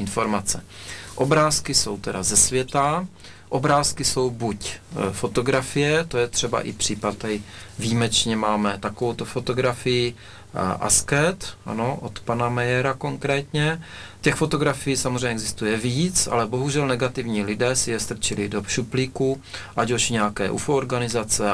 informace. Obrázky jsou teda ze světa, obrázky jsou buď fotografie, to je třeba i případ, tady výjimečně máme takovouto fotografii Asket, ano, od pana Mejera konkrétně. Těch fotografií samozřejmě existuje víc, ale bohužel negativní lidé si je strčili do šuplíku, ať už nějaké UFO organizace,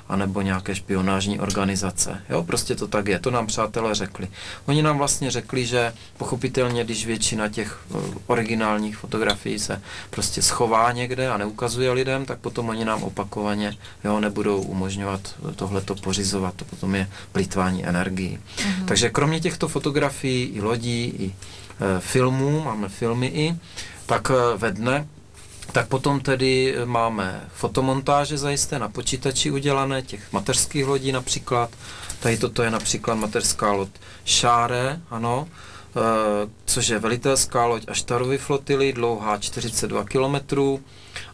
anebo nějaké špionážní organizace. Jo, prostě to tak je, to nám přátelé řekli. Oni nám vlastně řekli, že pochopitelně, když většina těch originálních fotografií se prostě schová někde a neukazuje lidem, tak potom oni nám opakovaně nebudou umožňovat tohleto pořizovat, to potom je plýtvání energií. Takže kromě těchto fotografií i lodí, i filmů, máme filmy i, tak ve dne, tak potom tedy máme fotomontáže zajisté na počítači udělané, těch mateřských lodí například. Tady toto je například mateřská loď Šáre, ano, což je velitelská loď Aštarovy flotily, dlouhá 42 kilometrů.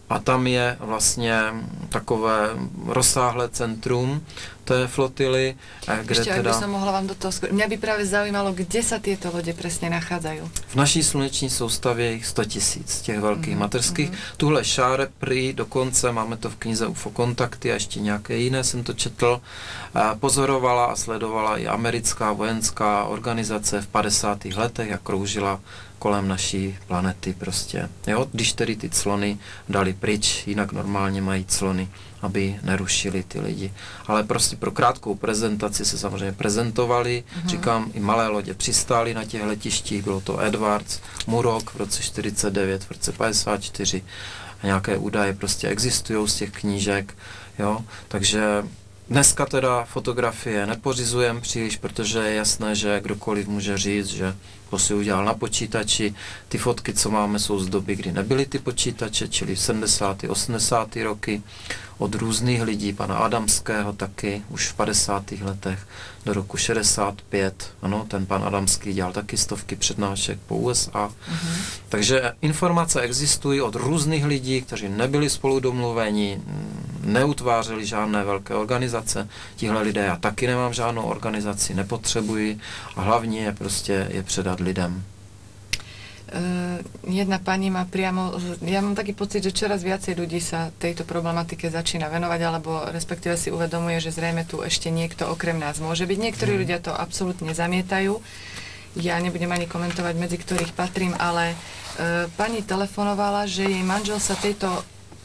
A tam je vlastně takové rozsáhlé centrum té flotily, kde ešte, teda... Ešte, ak by som mohla vám do toho skôr... Mňa by práve zaujímalo, kde sa tieto lode presne nachádzajú. V naší sluneční soustavě jich 100 000, těch velkých mateřských. Tuhle Šáre prý dokonce, máme to v knize UFO kontakty a ještě nějaké jiné jsem to četl, pozorovala a sledovala i americká vojenská organizace v 50. letech, jak kroužila kolem naší planety prostě. Jo? Když tedy ty clony dali pryč, jinak normálně mají clony, aby nerušili ty lidi. Ale prostě pro krátkou prezentaci se samozřejmě prezentovali. Říkám, i malé lodě přistály na těch letištích, bylo to Edwards, Murok v roce 49, v roce 54 a nějaké údaje prostě existují z těch knížek. Jo? Takže dneska teda fotografie nepořizujeme příliš, protože je jasné, že kdokoliv může říct, že to si udělal na počítači. Ty fotky, co máme, jsou z doby, kdy nebyly ty počítače, čili 70. 80. roky, od různých lidí, pana Adamského taky, už v 50. letech do roku 65. Ano, ten pan Adamský dělal taky stovky přednášek po USA. Takže informace existují od různých lidí, kteří nebyli spolu domluveni, neutvářeli žádné velké organizace. Tihle lidé, já taky nemám žádnou organizaci, nepotřebuji a hlavně je prostě je předat lidem. Jedna pani má priamo, ja mám taký pocit, že čoraz viacej ľudí sa tejto problematike začína venovať, alebo respektíve si uvedomuje, že zrejme tu ešte niekto okrem nás môže byť. Niektorí ľudia to absolútne zamietajú. Ja nebudem ani komentovať, medzi ktorých patrím, ale pani telefonovala, že jej manžel sa tejto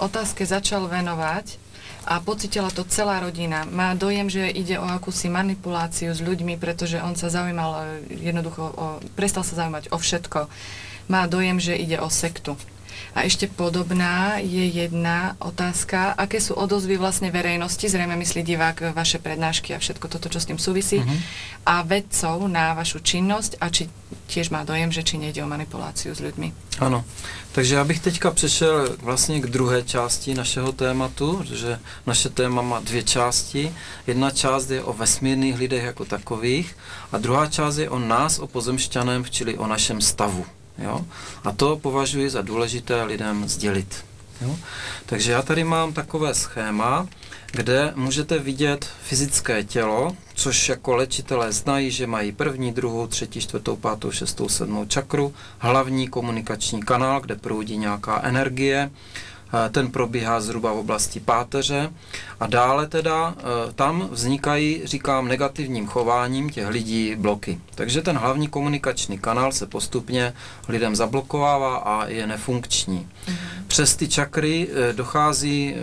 otázke začal venovať a pocítila to celá rodina. Má dojem, že ide o akúsi manipuláciu s ľuďmi, pretože on sa zaujímal jednoducho, prestal sa zaujímať o všetko. Má dojem, že ide o sektu. A ešte podobná je jedna otázka, aké sú odozvy vlastne verejnosti, zrejme myslí divák vaše prednášky a všetko toto, čo s tým súvisí, a vedcov na vašu činnosť a či tiež má dojem, že či nejde o manipuláciu s ľuďmi. Ano, takže já bych teďka přešel vlastně k druhé části našeho tématu, protože naše téma má dvě části. Jedna část je o vesmírných lidech jako takových a druhá část je o nás, o pozemšťaném, čili o našem stavu. Jo? A to považuji za důležité lidem sdělit. Jo? Takže já tady mám takové schéma, kde můžete vidět fyzické tělo, což jako léčitelé znají, že mají první, druhou, třetí, čtvrtou, pátou, šestou, sedmou čakru, hlavní komunikační kanál, kde proudí nějaká energie, ten probíhá zhruba v oblasti páteře a dále teda tam vznikají, říkám, negativním chováním těch lidí bloky. Takže ten hlavní komunikační kanál se postupně lidem zablokovává a je nefunkční. Přes ty čakry dochází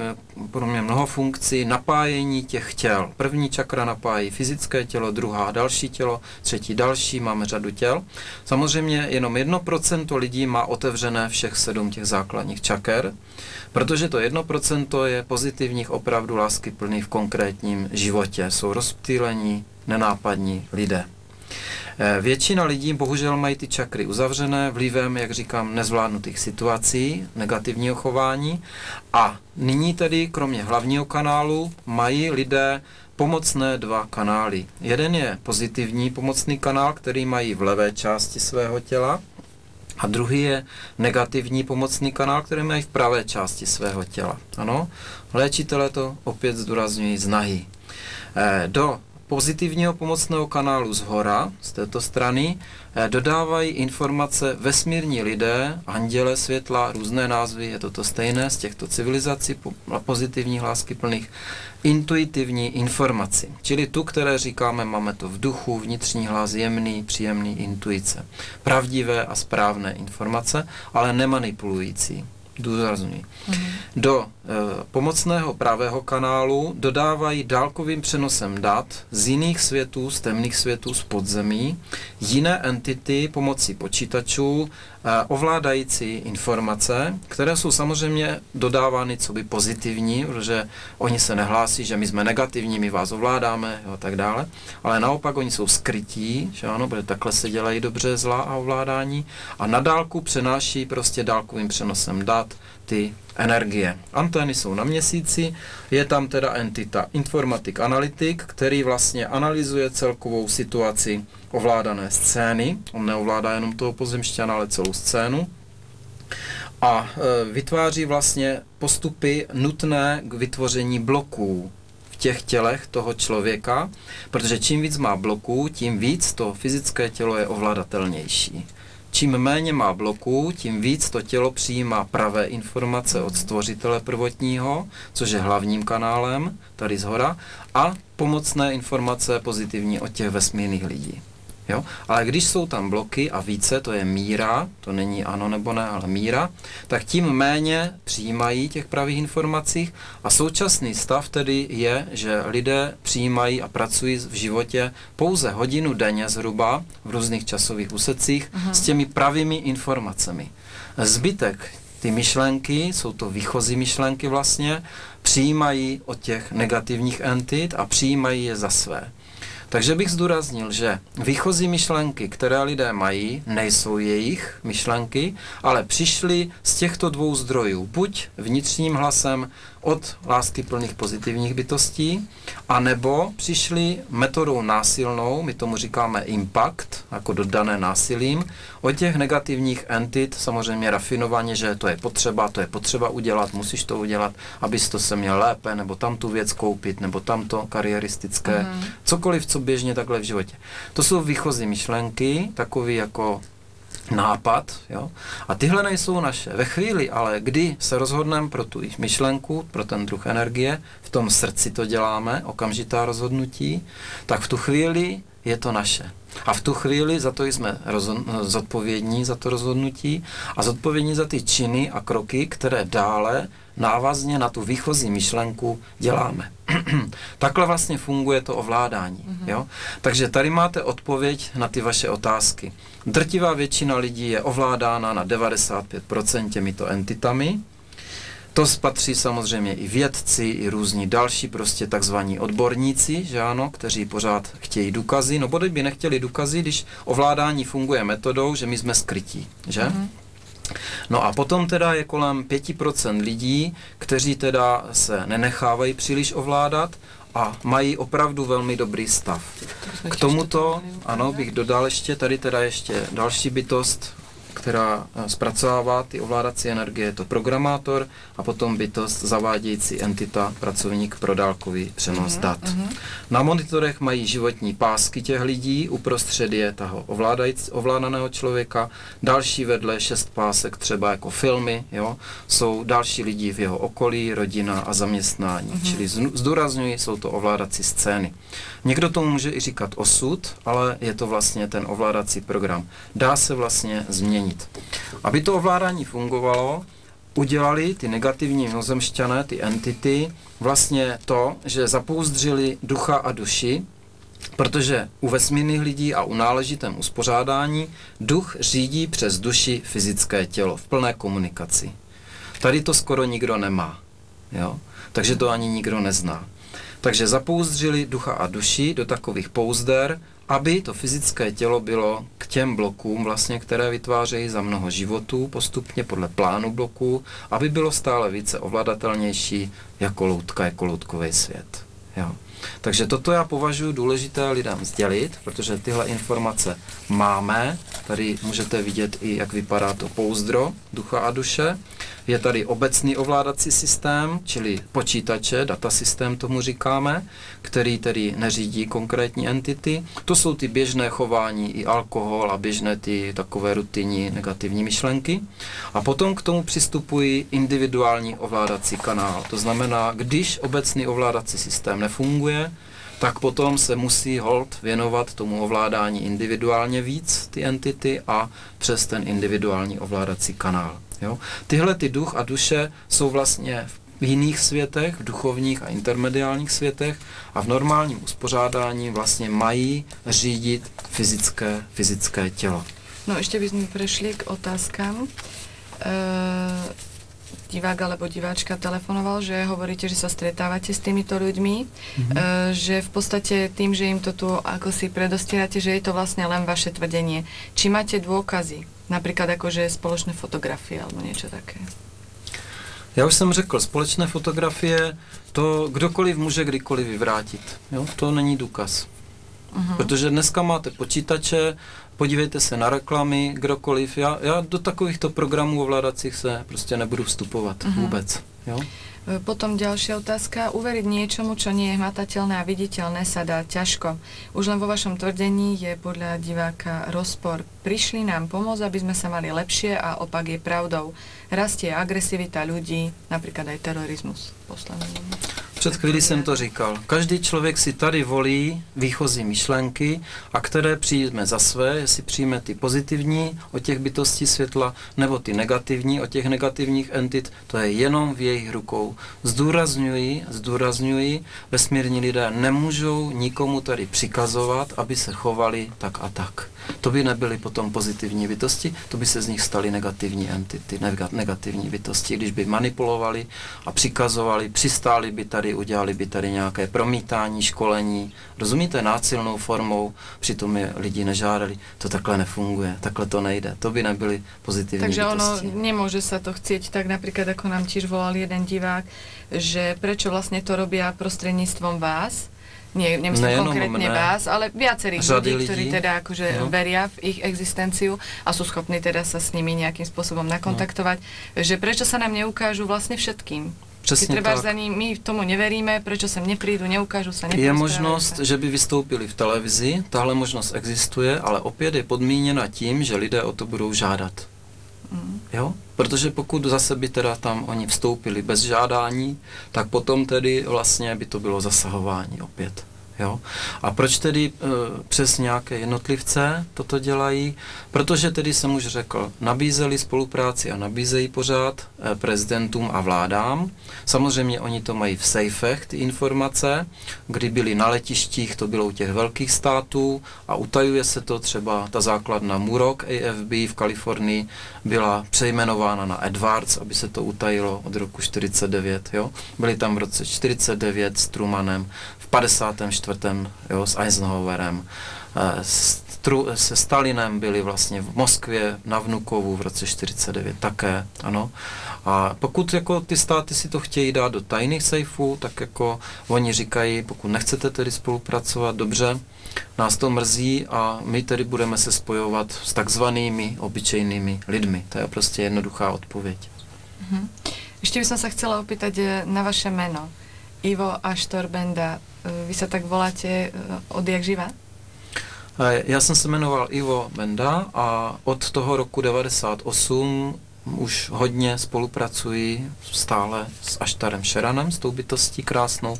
pro mě mnoho funkcí napájení těch těl. První čakra napájí fyzické tělo, druhá další tělo, třetí další, máme řadu těl. Samozřejmě jenom 1% lidí má otevřené všech 7 těch základních čaker, protože to 1% je pozitivních, opravdu láskyplných v konkrétním životě. Jsou rozptýlení, nenápadní lidé. Většina lidí bohužel mají ty čakry uzavřené vlivem, jak říkám, nezvládnutých situací, negativního chování a nyní tedy kromě hlavního kanálu mají lidé pomocné 2 kanály. Jeden je pozitivní pomocný kanál, který mají v levé části svého těla a druhý je negativní pomocný kanál, který mají v pravé části svého těla. Ano, léčitelé to opět zdůrazňují znají. Do pozitivního pomocného kanálu zhora, z této strany, dodávají informace vesmírní lidé, anděle světla, různé názvy, je to stejné z těchto civilizací pozitivních láskyplných, intuitivní informaci. Čili tu, které říkáme, máme to v duchu, vnitřní hlas, jemný, příjemný, intuice. Pravdivé a správné informace, ale nemanipulující. Důrazňuji. Do pomocného pravého kanálu dodávají dálkovým přenosem dat z jiných světů, z temných světů, z podzemí, jiné entity pomocí počítačů, ovládající informace, které jsou samozřejmě dodávány coby pozitivní, protože oni se nehlásí, že my jsme negativní, my vás ovládáme a tak dále, ale naopak oni jsou skrytí, že ano, protože takhle se dělají dobře zla a ovládání a na dálku přenáší prostě dálkovým přenosem dat ty energie. Antény jsou na Měsíci, je tam teda entita informatik analytik, který vlastně analyzuje celkovou situaci ovládané scény. On neovládá jenom toho pozemšťana, ale celou scénu. A vytváří vlastně postupy nutné k vytvoření bloků v těch tělech toho člověka, protože čím víc má bloků, tím víc to fyzické tělo je ovladatelnější. Čím méně má bloků, tím víc to tělo přijímá pravé informace od stvořitele prvotního, což je hlavním kanálem, tady zhora, a pomocné informace pozitivní od těch vesmírných lidí. Jo? Ale když jsou tam bloky a více, to je míra, to není ano nebo ne, ale míra, tak tím méně přijímají těch pravých informací a současný stav tedy je, že lidé přijímají a pracují v životě pouze hodinu denně zhruba v různých časových úsecích s těmi pravými informacemi. Zbytek, ty myšlenky, jsou to výchozí myšlenky vlastně, přijímají od těch negativních entit a přijímají je za své. Takže bych zdůraznil, že výchozí myšlenky, které lidé mají, nejsou jejich myšlenky, ale přišly z těchto dvou zdrojů. Buď vnitřním hlasem od láskyplných pozitivních bytostí, anebo přišly metodou násilnou, my tomu říkáme impact, jako dodané násilím, od těch negativních entit, samozřejmě rafinovaně, že to je potřeba udělat, musíš to udělat, abys to se měl lépe, nebo tam tu věc koupit, nebo tamto kariéristické, cokoliv, co běžně takhle v životě. To jsou výchozí myšlenky, takový jako nápad, jo? A tyhle nejsou naše. Ve chvíli, ale kdy se rozhodneme pro tu myšlenku, pro ten druh energie, v tom srdci to děláme, okamžitá rozhodnutí, tak v tu chvíli je to naše. A v tu chvíli za to jsme zodpovědní za to rozhodnutí a zodpovědní za ty činy a kroky, které dále návazně na tu výchozí myšlenku děláme. Takhle vlastně funguje to ovládání. Jo? Takže tady máte odpověď na ty vaše otázky. Drtivá většina lidí je ovládána na 95% těmito entitami. To spatří samozřejmě i vědci, i různí další prostě takzvaní odborníci, že ano, kteří pořád chtějí důkazy. No bodej by nechtěli důkazy, když ovládání funguje metodou, že my jsme skrytí, že? No a potom teda je kolem 5% lidí, kteří teda se nenechávají příliš ovládat a mají opravdu velmi dobrý stav. K tomuto, ano, bych dodal ještě, tady teda ještě další bytost, která zpracovává ty ovládací energie, je to programátor a potom bytost zavádějící entita, pracovník pro dálkový přenos dat. Na monitorech mají životní pásky těch lidí, uprostřed je toho ovládaného člověka, další vedle 6 pásek, třeba jako filmy, jo, jsou další lidi v jeho okolí, rodina a zaměstnání. Čili zdůrazňuji, jsou to ovládací scény. Někdo tomu může i říkat osud, ale je to vlastně ten ovládací program. Dá se vlastně změnit. Aby to ovládání fungovalo, udělali ty negativní mimozemšťané, ty entity, vlastně to, že zapouzdřili ducha a duši, protože u vesmírných lidí a u náležitém uspořádání duch řídí přes duši fyzické tělo v plné komunikaci. Tady to skoro nikdo nemá, jo? Takže to ani nikdo nezná. Takže zapouzdřili ducha a duši do takových pouzder, aby to fyzické tělo bylo k těm blokům, vlastně, které vytvářejí za mnoho životů, postupně podle plánu bloků, aby bylo stále více ovladatelnější jako loutka, jako loutkový svět. Jo. Takže toto já považuji důležité lidem sdělit, protože tyhle informace máme. Tady můžete vidět i, jak vypadá to pouzdro ducha a duše. Je tady obecný ovládací systém, čili počítače, datasystém tomu říkáme, který tedy neřídí konkrétní entity. To jsou ty běžné chování i alkohol a běžné ty takové rutinní negativní myšlenky. A potom k tomu přistupují individuální ovládací kanál. To znamená, když obecný ovládací systém nefunguje, tak potom se musí hold věnovat tomu ovládání individuálně víc, ty entity, a přes ten individuální ovládací kanál. Jo? Tyhle ty duch a duše jsou vlastně v jiných světech, v duchovních a intermediálních světech, a v normálním uspořádání vlastně mají řídit fyzické tělo. No ešte by sme prešli k otázkam. Divák alebo diváčka telefonoval, že hovoríte, že sa stretávate s týmito ľuďmi, že v podstate tým, že im to tu ako si predostierate, že je to vlastne len vaše tvrdenie. Či máte dôkazy, napríklad akože spoločné fotografie alebo niečo také? Já už jsem řekl, společné fotografie, to kdokoliv může kdykoliv vyvrátit. Jo? To není důkaz. Protože dneska máte počítače, podívejte se na reklamy, kdokoliv. Já do takovýchto programů ovládacích se prostě nebudu vstupovat vůbec. Jo? Potom ďalšia otázka. Uveriť niečomu, čo nie je hmatateľné a viditeľné, sa dá ťažko. Už len vo vašom tvrdení je podľa diváka rozpor. Prišli nám pomôcť, aby sme sa mali lepšie, a opak je pravdou. Rastie agresivita ľudí, napríklad aj terorizmus. Před chvílí jsem to říkal. Každý člověk si tady volí výchozí myšlenky, a které přijme za své, jestli přijme ty pozitivní od těch bytostí světla, nebo ty negativní od těch negativních entit, to je jenom v jejich rukou. Zdůrazňuji, vesmírní lidé nemůžou nikomu tady přikazovat, aby se chovali tak a tak. To by nebyly potom pozitivní bytosti, to by se z nich staly negativní entity, negativní bytosti, když by manipulovali a přikazovali, přistáli by tady, udělali by tady nějaké promítání, školení, rozumíte, násilnou formou, přitom je lidi nežádali. To takhle nefunguje, takhle to nejde, to by nebyly pozitivní bytosti. Takže ono nemôže sa to chcieť tak, napríklad ako nám tiež volal jeden divák, že prečo vlastne to robia prostredníctvom vás. Nie, nemyslím konkrétne vás, ale viacerých ľudí, ktorí teda akože veria v ich existenciu a sú schopní teda sa s nimi nejakým spôsobom nakontaktovať, že prečo sa nám neukážu vlastne všetkým. Přesně tak. Za ní, my tomu neveríme, prečo sem neprídu, neukážu sa, Je možnost, že by vystoupili v televizi, tahle možnost existuje, ale opět je podmíněna tím, že lidé o to budou žádat. Jo? Protože pokud zase by teda tam oni vstoupili bez žádání, tak potom tedy vlastně by to bylo zasahování opět. Jo? A proč tedy přes nějaké jednotlivce toto dělají? Protože tedy jsem už řekl, nabízeli spolupráci a nabízejí pořád prezidentům a vládám. Samozřejmě oni to mají v sejfech, ty informace, kdy byli na letištích, to bylo u těch velkých států a utajuje se to, třeba ta základna Muroc AFB v Kalifornii byla přejmenována na Edwards, aby se to utajilo od roku 49. Jo? Byli tam v roce 49 s Trumanem, v 54. Jo, s Eisenhowerem, se Stalinem byli vlastně v Moskvě na Vnukovu v roce 49 také, ano. A pokud jako ty státy si to chtějí dát do tajných sejfů, tak jako oni říkají, pokud nechcete tedy spolupracovat, dobře, nás to mrzí a my tedy budeme se spojovat s takzvanými obyčejnými lidmi. To je prostě jednoduchá odpověď. Ešte by som sa chcela opýtať na vaše meno. Ivo Astor Benda. Vy sa tak voláte odjak živa? Já jsem se jmenoval Ivo Benda a od toho roku 98 už hodně spolupracuji stále s Aštarem Šeranem, s tou bytostí krásnou,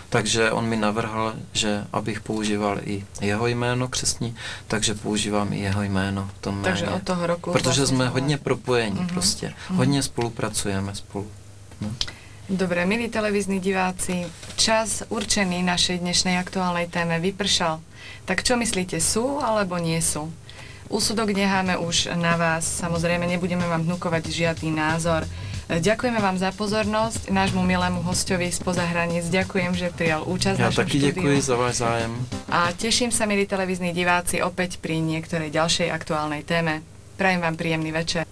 takže on mi navrhl, že abych používal i jeho jméno křestní, takže používám i jeho jméno v tom takže jméně. Od toho roku protože jsme hodně propojení prostě, hodně spolupracujeme spolu. No. Dobre, milí televízni diváci, čas určený našej dnešnej aktuálnej téme vypršal. Tak čo myslíte, sú alebo nie sú? Úsudok necháme už na vás, samozrejme nebudeme vám vnukovať žiadny názor. Ďakujeme vám za pozornosť, nášmu milému hostovi spoza hraníc. Ďakujem, že prijal účasť v našom štúdiu. Ja taky ďakujem za váš zájem. A teším sa, milí televízni diváci, opäť pri niektorej ďalšej aktuálnej téme. Prajem vám príjemný večer.